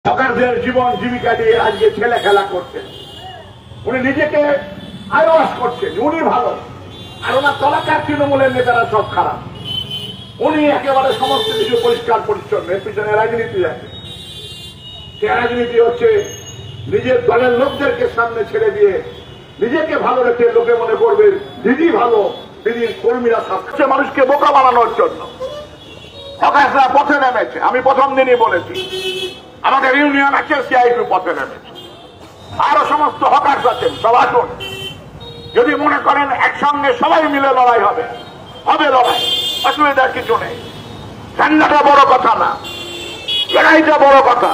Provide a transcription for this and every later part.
হকারদের জীবন জীবিকা দিয়ে আজকে ছেলে খেলা করছেন। উনি নিজেকে আয়োস করছেন উনি ভালো, আর ওনার তলাকার তৃণমূলের নেতারা সব খারাপ। উনি একেবারে সমস্ত কিছু পরিষ্কার পরিচ্ছন্ন। এর পিছনে রাজনীতি আছে। সে রাজনীতি হচ্ছে নিজের দলের লোকদেরকে সামনে ছেড়ে দিয়ে নিজেকে ভালো রেখে লোকে মনে করবে দিদি ভালো, দিদির কর্মীরা সবচেয়ে মানুষকে বোকা বানানোর জন্য হকাররা পথে নেমেছে। আমি প্রথম দিনই বলেছি আমাদের ইউনিয়ন আছে, সিআইপি পথে নেমেছে, আরো সমস্ত হকার্স আছেন, সব আসুন। যদি মনে করেন একসঙ্গে সবাই মিলে লড়াই হবে, হবে লড়াই, অসুবিধার কিছু নেই। ঝান্ডাটা বড় কথা না, লড়াইটা বড় কথা।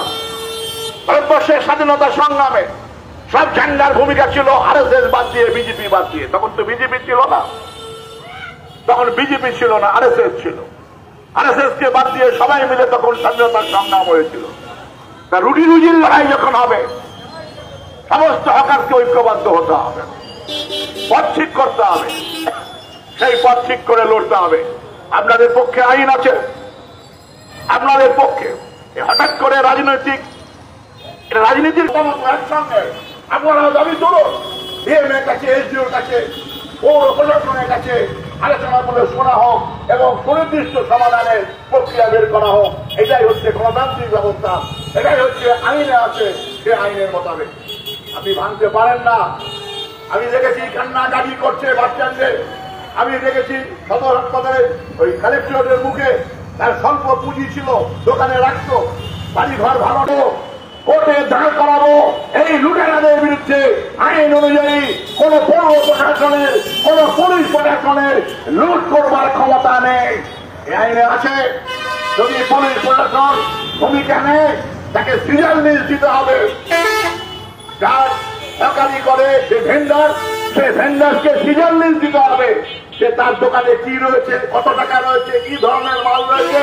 ভারতবর্ষের স্বাধীনতা সংগ্রামে সব ঝান্ডার ভূমিকা ছিল আরএসএস বাদ দিয়ে, বিজেপি বাদ দিয়ে। তখন তো বিজেপি ছিল না, তখন বিজেপি ছিল না, আরএসএস ছিল। আরএসএস কে বাদ দিয়ে সবাই মিলে তখন স্বাধীনতার সংগ্রাম হয়েছিল। তা রুটি রুজির লড়াই যখন হবে সমস্ত হকারকে ঐক্যবদ্ধ হতে হবে, পথ ঠিক করতে হবে, সেই পথ ঠিক করে লড়তে হবে। আপনাদের পক্ষে আইন আছে, আপনাদের পক্ষে হঠাৎ করে রাজনীতির সঙ্গে আপনারা দাবি তুলুন, ডিএমএর কাছে, এসডিওর কাছে, পৌর প্রশাসনের কাছে আলোচনা করে শোনা হোক এবং সুনির্দিষ্ট সমাধানের প্রক্রিয়া বের করা হোক। এটাই হচ্ছে গণতান্ত্রিক ব্যবস্থা, এটাই হচ্ছে আইনে আছে, সে আইনের মোতাবেক। আপনি ভাঙতে পারেন না। আমি দেখেছি কান্না গাড়ি করছে বাচ্চাদের, আমি দেখেছি সদর হাসপাতালে ওই কালেক্টরের মুখে তার স্বল্প পুঁজি ছিল, দোকানে রাখতো, বাড়ি ঘর ভালো, কোর্টে দাঁড় করাবো। এই লুটেরাদের বিরুদ্ধে আইন অনুযায়ী কোন পৌর প্রশাসনের, কোন পুলিশ প্রশাসনের লুট করবার ক্ষমতা নেই, এই আইনে আছে। যদি পুলিশ প্রশাসন ভূমিকা নেয় তাকে সিরিয়াল লিস্ট দিতে হবে। যার সরকারি করে সে ভেন্ডার, সে ভেন্ডারকে সিরিয়াল লিস্ট দিতে হবে। সে তার দোকানে কি রয়েছে, কত টাকা রয়েছে, কি ধরনের মাল রয়েছে,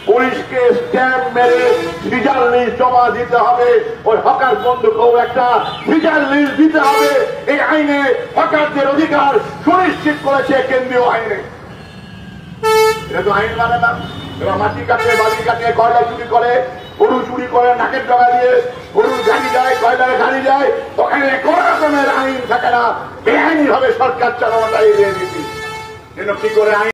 পুলিশকে স্ট্যাম্প মেরে সিজার লিস্ট জমা দিতে হবে। ওই হকার বন্ধুকেও একটা সিজার লিস্ট দিতে হবে। এই আইনে হকারদের অধিকার সুনিশ্চিত করেছে কেন্দ্রীয় আইনে। এটা তো আইন মানে না। এবার মাটি কাটে, বালি কাটে, কয়লা চুরি করে, গরু চুরি করে, নাকের ডগা দিয়ে গরুর গাড়ি যায়, কয়লার গাড়ি যায়, ওখানে কোন রকমের আইন থাকে না। বেআইনি ভাবে সরকার চালানোটা এড়িয়ে দিচ্ছি। কি করে আইন